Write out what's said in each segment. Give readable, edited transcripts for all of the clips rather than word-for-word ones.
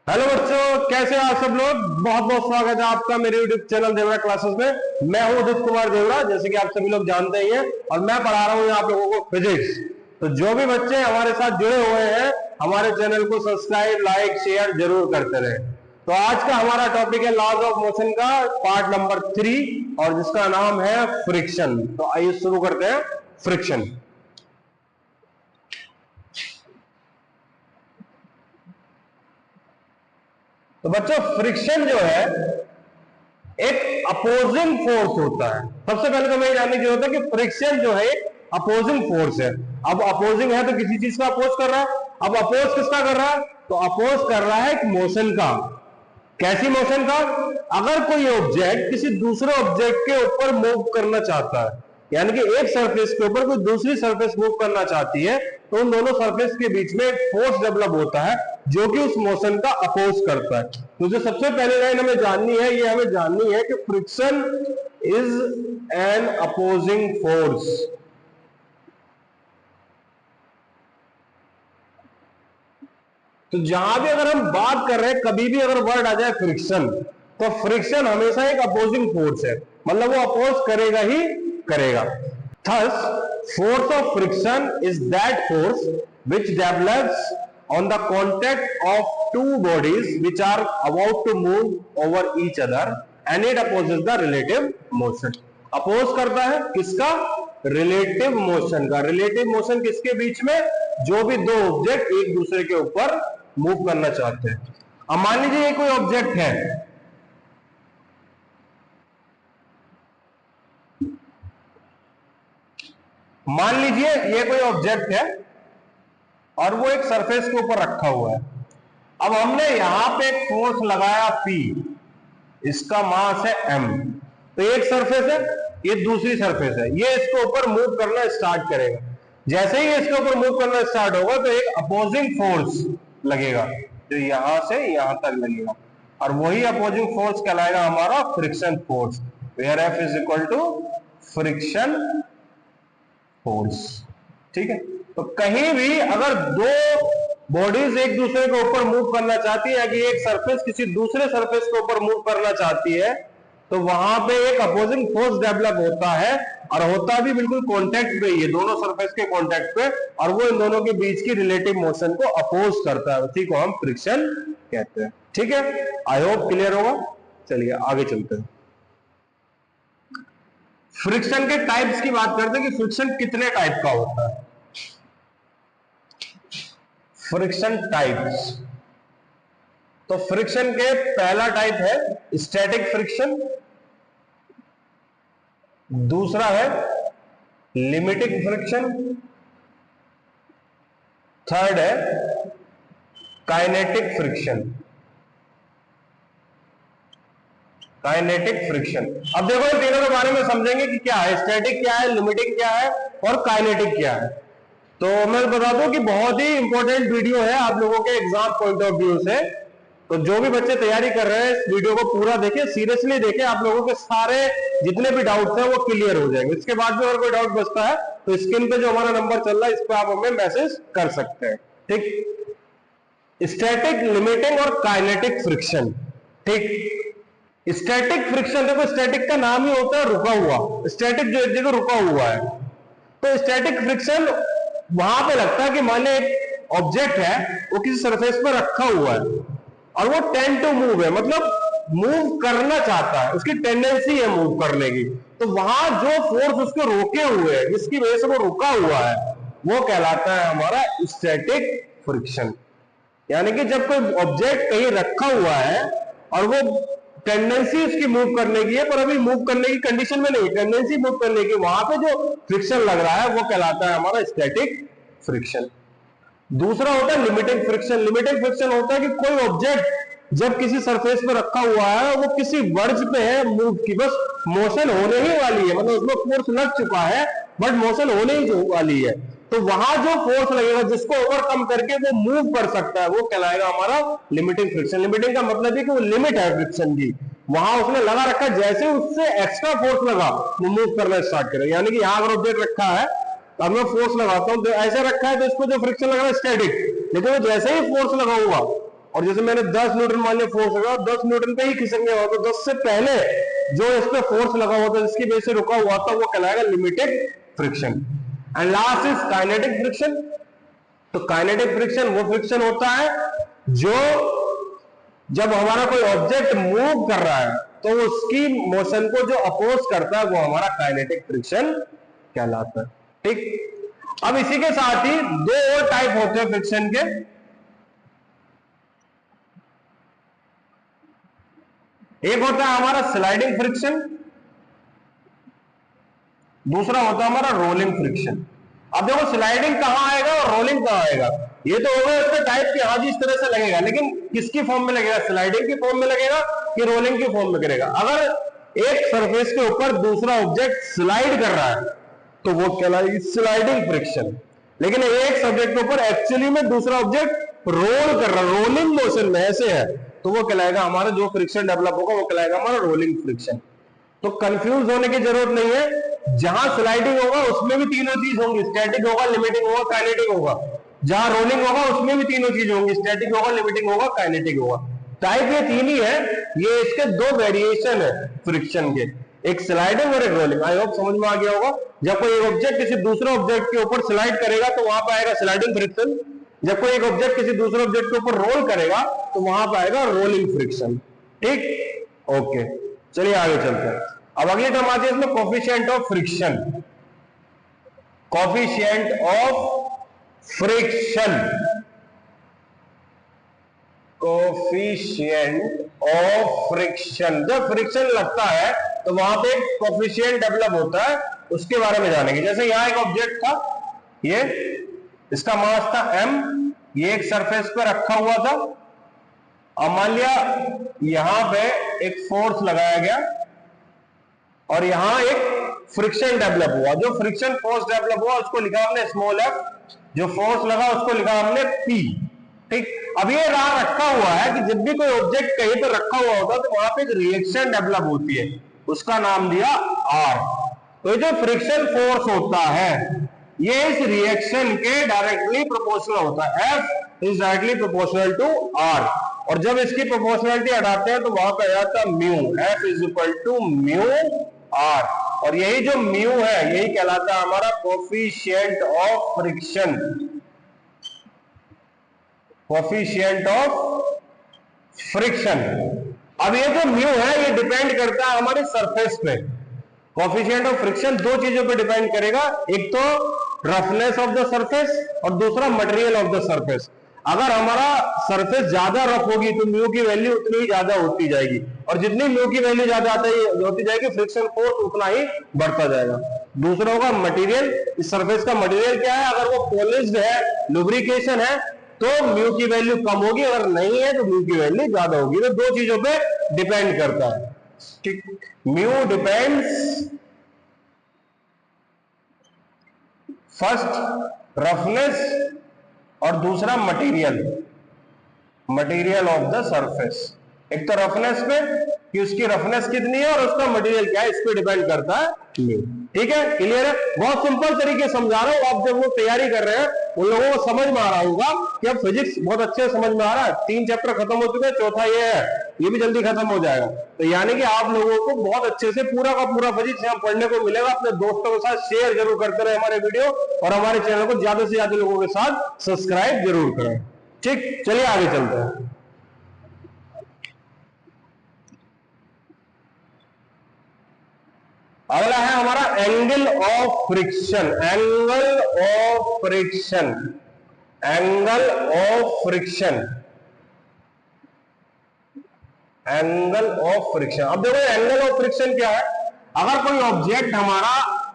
Hello बच्चों, कैसे हो आप सब लोग। बहुत बहुत स्वागत है आपका मेरे यूट्यूब चैनल देवरा क्लासेस में। मैं हूं उदित कुमार देवरा, जैसे कि आप सभी लोग जानते ही हैं, और मैं पढ़ा रहा हूं आप लोगों को फिजिक्स। तो जो भी बच्चे हमारे साथ जुड़े हुए हैं, हमारे चैनल को सब्सक्राइब, लाइक, शेयर जरूर करते रहे। तो आज का हमारा टॉपिक है लॉज ऑफ मोशन का पार्ट नंबर 3, और जिसका नाम है फ्रिक्शन। तो आइए शुरू करते हैं फ्रिक्शन। तो बच्चों, फ्रिक्शन जो है एक अपोजिंग फोर्स होता है। सबसे पहले तो मैं जानने की जरूरत है कि फ्रिक्शन जो है एक अपोजिंग फोर्स है। अब अपोजिंग है तो किसी चीज का अपोज कर रहा है। अब अपोज किसका कर रहा है? तो अपोज कर रहा है एक मोशन का। कैसी मोशन का? अगर कोई ऑब्जेक्ट किसी दूसरे ऑब्जेक्ट के ऊपर मूव करना चाहता है, यानी कि एक सरफेस के ऊपर कोई दूसरी सरफेस मूव करना चाहती है, तो उन दोनों सरफेस के बीच में एक फोर्स डेवलप होता है जो कि उस मोशन का अपोज करता है। तो जो सबसे पहली लाइन हमें जाननी है, ये हमें जाननी है कि friction is an opposing force. तो जहां भी अगर हम बात कर रहे हैं, कभी भी अगर वर्ड आ जाए फ्रिक्शन, तो फ्रिक्शन हमेशा एक अपोजिंग फोर्स है, मतलब वो अपोज करेगा ही करेगा। Thus force of friction is that force which develops on the contact of two bodies which are about to move over each other and it opposes the relative motion। Oppose करता है किसका? Relative motion का। Relative motion किसके बीच में? जो भी दो ऑब्जेक्ट एक दूसरे के ऊपर मूव करना चाहते हैं। अब मान लीजिए ये कोई ऑब्जेक्ट है, मान लीजिए ये कोई ऑब्जेक्ट है और वो एक सरफेस के ऊपर रखा हुआ है। अब हमने यहां पे एक फोर्स लगाया P, इसका मास है M। तो एक सरफेस है, ये दूसरी सरफेस है, ये इसके ऊपर मूव करना स्टार्ट करेगा। जैसे ही इसके ऊपर मूव करना स्टार्ट होगा तो एक अपोजिंग फोर्स लगेगा जो यहां से यहां तक लगेगा, और वही अपोजिंग फोर्स कहलाएगा हमारा friction force, where F is equal to friction force. ठीक है। तो कहीं भी अगर दो बॉडीज एक दूसरे के ऊपर मूव करना चाहती है, कि एक सरफेस किसी दूसरे सरफेस के ऊपर मूव करना चाहती है, तो वहां पे एक अपोजिंग फोर्स डेवलप होता है, और होता भी बिल्कुल कांटेक्ट पे ही है, दोनों सरफेस के कांटेक्ट पे, और वो इन दोनों के बीच की रिलेटिव मोशन को अपोज करता है। उसी को हम फ्रिक्शन कहते हैं। ठीक है, आई होप क्लियर होगा। चलिए आगे चलते हैं। फ्रिक्शन के टाइप्स की बात करते हैं कि फ्रिक्शन कितने टाइप का होता है। फ्रिक्शन टाइप्स, तो फ्रिक्शन के पहला टाइप है स्टैटिक फ्रिक्शन, दूसरा है लिमिटिंग फ्रिक्शन, थर्ड है काइनेटिक फ्रिक्शन। काइनेटिक फ्रिक्शन, अब देखो इन तीनों के बारे में समझेंगे कि क्या है स्टैटिक, क्या है लिमिटिंग, क्या है और काइनेटिक क्या है। तो मैं बता दूं कि बहुत ही इंपॉर्टेंट वीडियो है आप लोगों के एग्जाम पॉइंट ऑफ व्यू से। तो जो भी बच्चे तैयारी कर रहे हैं, इस वीडियो को पूरा देखें, सीरियसली देखें, आप लोगों के सारे जितने भी डाउट्स हैं वो क्लियर हो जाएंगे। इसके बाद भी अगर कोई डाउट बचता है तो स्क्रीन पे जो हमारा नंबर चल रहा है, इस पर आप हमें मैसेज कर सकते हैं। ठीक, स्टैटिक, लिमिटिंग और काइनेटिक फ्रिक्शन। ठीक, स्टैटिक फ्रिक्शन, देखो स्टैटिक का नाम ही होता है रुका हुआ, स्टैटिक जो एक जगह रुका हुआ है। तो स्टैटिक फ्रिक्शन वहां पे लगता है कि मान ली एक ऑब्जेक्ट है, वो किसी सरफेस पर रखा हुआ है और वो टेंड टू मूव है, मतलब मूव करना चाहता है, उसकी टेंडेंसी है मूव करने की। तो वहां जो फोर्स उसको रोके हुए है, जिसकी वजह से वो रुका हुआ है, वो कहलाता है हमारा स्टैटिक फ्रिक्शन। यानी कि जब कोई ऑब्जेक्ट कहीं रखा हुआ है और वो टेंडेंसी उसकी मूव करने की है, पर अभी मूव करने की कंडीशन में नहीं, टेंडेंसी मूव करने की, वहां पे जो फ्रिक्शन लग रहा है वो कहलाता है हमारा स्टैटिक फ्रिक्शन। दूसरा होता है लिमिटिंग फ्रिक्शन। लिमिटिंग फ्रिक्शन होता है कि कोई ऑब्जेक्ट जब किसी सरफेस पे रखा हुआ है, वो किसी वर्ज पे है मूव की, बस मोशन होने ही वाली है, मतलब उसमें फोर्स लग चुका है बट मोशन होने ही वाली है, तो वहां जो फोर्स लगेगा जिसको ओवरकम करके वो मूव कर सकता है, वो कहलाएगा हमारा लिमिटिंग फ्रिक्शन। लिमिटिंग का मतलब है कि वो लिमिट है फ्रिक्शन की, वहां उसने लगा रखा, जैसे उससे एक्स्ट्रा फोर्स लगा वो मूव करना स्टार्ट करेगा। यानी कि यहां अगर ऑब्जेक्ट रखा है, अब मैं फोर्स लगाता हूं, तो ऐसे रखा है तो इसको जो फ्रिक्शन लग रहा है स्टैटिक, लेकिन वो जैसे ही फोर्स लगाऊंगा और जैसे मैंने 10 न्यूटन मान लिया फोर्स लगा, 10 न्यूटन पे ही खिसकने वाला, तो 10 से पहले जो इस पे फोर्स लगा हुआ था, जिसकी वजह से रुका हुआ था, वो कहलाएगा limited friction. And last is kinetic friction. तो काइनेटिक फ्रिक्शन वो फ्रिक्शन होता है जो जब हमारा कोई ऑब्जेक्ट मूव कर रहा है तो उसकी मोशन को जो अपोज करता है वो हमारा काइनेटिक फ्रिक्शन कहलाता है। ठीक, अब इसी के साथ ही दो और टाइप होते हैं फ्रिक्शन के। एक होता है हमारा स्लाइडिंग फ्रिक्शन, दूसरा होता है हमारा रोलिंग फ्रिक्शन। अब देखो स्लाइडिंग कहां आएगा और रोलिंग कहां आएगा, ये तो होगा इसका टाइप कि हाँ जी इस तरह से लगेगा, लेकिन किसकी फॉर्म में लगेगा, स्लाइडिंग की फॉर्म में लगेगा कि रोलिंग की फॉर्म में करेगा। अगर एक सरफेस के ऊपर दूसरा ऑब्जेक्ट स्लाइड कर रहा है तो वो कहलाएगी स्लाइडिंग फ्रिक्शन, लेकिन एक सब्जेक्ट के ऊपर एक्चुअली में दूसरा ऑब्जेक्ट रोल कर रहा है, रोलिंग मोशन में ऐसे है, तो वो कहलाएगा हमारा जो फ्रिक्शन डेवलप होगा वो कहलाएगा हमारा रोलिंग फ्रिक्शन। तो कंफ्यूज होने की जरूरत नहीं है, जहां स्लाइडिंग होगा उसमें भी तीनों चीज होंगी, स्टैटिक होगा, लिमिटिंग होगा, काइनेटिक होगा। जहां रोलिंग होगा उसमें भी तीनों चीज होंगी, स्टैटिक होगा, लिमिटिंग होगा, काइनेटिक होगा। टाइप ये तीन ही है, ये इसके दो वेरिएशन है फ्रिक्शन के, एक स्लाइडिंग और एक रोलिंग। आई होप समझ में आ गया होगा। जब कोई ऑब्जेक्ट किसी दूसरे ऑब्जेक्ट के ऊपर स्लाइड करेगा तो वहां पर आएगा स्लाइडिंग फ्रिक्शन, जब कोई एक ऑब्जेक्ट किसी दूसरे ऑब्जेक्ट के ऊपर रोल करेगा तो वहां पर आएगा रोलिंग फ्रिक्शन। ठीक, ओके, चलिए आगे चलते हैं। अब अगली टर्म आती है इसमें coefficient of friction. Coefficient of friction, coefficient of friction. जब फ्रिक्शन लगता है तो वहां पे एक कोफिशिएंट डेवलप होता है, उसके बारे में जानेंगे। जैसे यहां एक ऑब्जेक्ट था, ये इसका मास था m, ये एक सरफेस पर रखा हुआ था। अब मान लिया यहां पे एक फोर्स लगाया गया और यहां एक फ्रिक्शन डेवलप हुआ। जो फ्रिक्शन फोर्स डेवलप हुआ उसको लिखा हमने स्मॉल f, जो फोर्स लगा उसको लिखा हमने p। ठीक, अब ये रखा हुआ है कि जब भी कोई ऑब्जेक्ट कहीं पर रखा हुआ होता है तो वहां पे एक रिएक्शन डेवलप होती है, उसका नाम दिया r। तो जो फ्रिक्शन फोर्स होता है ये इस रिएक्शन के डायरेक्टली प्रोपोर्शनल होता है, F is directly proportional to R। और जब इसकी प्रोपोर्शनलिटी हटाते हैं तो वहां पे आ जाता है mu, F is equal to mu R। और यही जो म्यू है यही कहलाता है हमारा coefficient of friction, coefficient of friction. अब ये जो म्यू है ये डिपेंड करता है हमारे सरफेस पे। कोफिशिएंट ऑफ फ्रिक्शन दो चीजों पे डिपेंड करेगा, एक तो रफनेस ऑफ द सरफेस और दूसरा मटेरियल ऑफ द सरफेस। अगर हमारा सरफेस ज्यादा रफ होगी तो म्यू की वैल्यू उतनी ही ज्यादा होती जाएगी, और जितनी म्यू की वैल्यू ज्यादा होती जाएगी फ्रिक्शन फोर्स उतना ही बढ़ता जाएगा। दूसरा होगा मटेरियल, इस सरफेस का मटेरियल क्या है, अगर वो पॉलिश्ड है, लुब्रिकेशन है, तो म्यू की वैल्यू कम होगी, अगर नहीं है तो म्यू की वैल्यू ज्यादा होगी। तो दो चीजों पे डिपेंड करता है। ठीक, म्यू डिपेंड्स फर्स्ट रफनेस और दूसरा material, material of the surface. एक तो रफनेस पे कि उसकी रफनेस कितनी है और उसका मटेरियल क्या है, इस पे डिपेंड करता है म्यू। ठीक है, क्लियर है। बहुत सिंपल तरीके समझा रहा हूं, आप जब वो तैयारी कर रहे हैं उन लोगों को समझ में आ रहा होगा कि अब फिजिक्स बहुत अच्छे समझ में आ रहा है। 3 चैप्टर खत्म हो चुके हैं, चौथा ये है, ये भी जल्दी खत्म हो जाएगा। तो यानी कि आप लोगों को बहुत अच्छे से पूरा का पूरा फिजिक्स यहाँ पढ़ने को मिलेगा। अपने दोस्तों के साथ शेयर जरूर करते रहे हमारे वीडियो, और हमारे चैनल को ज्यादा से ज्यादा लोगों के साथ सब्सक्राइब जरूर करें। ठीक, चलिए आगे चलते हैं। अगला है हमारा angle of friction. Angle of friction, angle of friction, angle of friction. अब देखो एंगल ऑफ फ्रिक्शन क्या है। अगर कोई ऑब्जेक्ट हमारा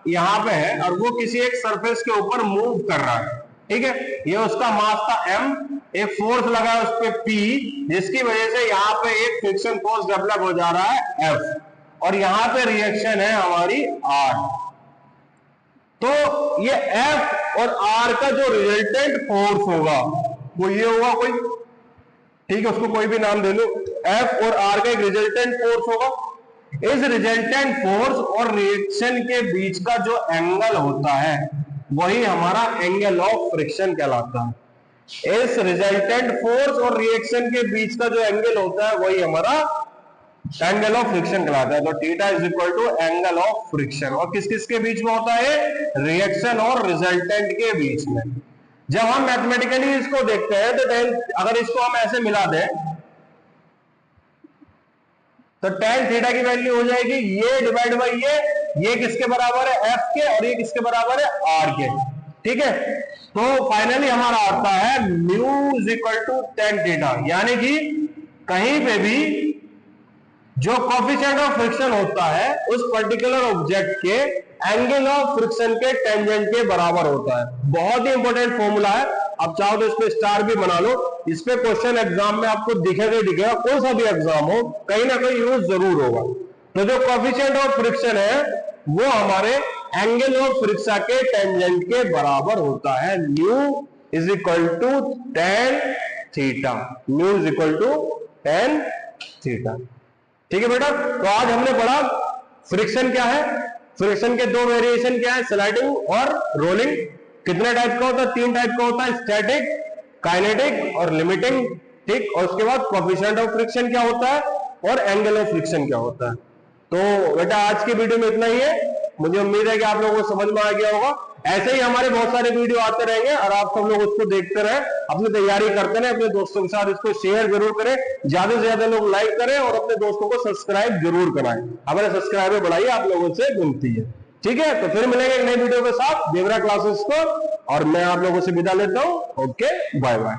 यहां पे है और वो किसी एक सरफेस के ऊपर मूव कर रहा है, ठीक है, ये उसका मास था m, एक फोर्स लगा है उस पर P, जिसकी वजह से यहां पे एक फ्रिक्शन फोर्स डेवलप हो जा रहा है F, और यहां पे रिएक्शन है हमारी R। तो ये F और R का जो रिजल्टेंट फोर्स होगा वो ये होगा कोई, ठीक है, उसको कोई भी नाम दे लो। F और R का एक रिजल्टेंट फोर्स होगा। इस रिजल्टेंट फोर्स और रिएक्शन के बीच का जो एंगल होता है वही हमारा एंगल ऑफ फ्रिक्शन कहलाता है। इस रिजल्टेंट फोर्स और रिएक्शन के बीच का जो एंगल होता है वही हमारा एंगल ऑफ फ्रिक्शन कहलाता है। तो theta is equal to angle of friction, और किस किस के बीच में होता है? रिएक्शन और रिजल्टेंट के बीच में। जब हम मैथमेटिकली इसको देखते हैं तो अगर इसको हम ऐसे मिला दें तो tan थीटा की वैल्यू हो जाएगी ये डिवाइड बाई ये किसके बराबर है? F के, और ये किसके बराबर है? R के। ठीक है, तो फाइनली हमारा आता है mu is equal to tan theta, यानी कि कहीं पे भी जो कोफिशिएंट ऑफ फ्रिक्शन होता है उस पर्टिकुलर ऑब्जेक्ट के एंगल ऑफ फ्रिक्शन के टेंजेंट के बराबर होता है। बहुत ही इंपॉर्टेंट फॉर्मूला है, आप चाहो तो इस पे स्टार भी बना लो। इस पे क्वेश्चन एग्जाम में आपको दिखेगा, कोई सा भी एग्जाम हो कहीं ना कहीं यूज जरूर होगा। तो जो कोफिशिएंट ऑफ फ्रिक्शन है वो हमारे एंगल ऑफ फ्रिक्शन के टेंजेंट के बराबर होता है। Mu is equal to tan theta, mu is equal to tan theta. ठीक है बेटा, तो आज हमने पढ़ा फ्रिक्शन क्या है, फ्रिक्शन के दो वेरिएशन क्या है, स्लाइडिंग और रोलिंग। कितने टाइप का होता है? 3 टाइप का होता है, स्टैटिक, काइनेटिक और लिमिटिंग। ठीक, और उसके बाद कोएफिशिएंट ऑफ फ्रिक्शन क्या होता है और एंगल ऑफ फ्रिक्शन क्या होता है। तो बेटा आज की वीडियो में इतना ही है, मुझे उम्मीद है कि आप लोगों को समझ में आ गया होगा। ऐसे ही हमारे बहुत सारे वीडियो आते रहेंगे और आप सब लोग उसको देखते रहें, अपनी तैयारी करते रहें, अपने दोस्तों के साथ इसको शेयर जरूर करें, ज्यादा से ज्यादा लोग लाइक करें और अपने दोस्तों को सब्सक्राइब जरूर कराएं। हमारे सब्सक्राइबर बढ़ाइए, आप लोगों से विनती है। ठीक है, तो फिर मिलेंगे एक नई वीडियो के साथ देवरा क्लासेस को, और मैं आप लोगों से विदा लेता हूं। Okay, bye bye.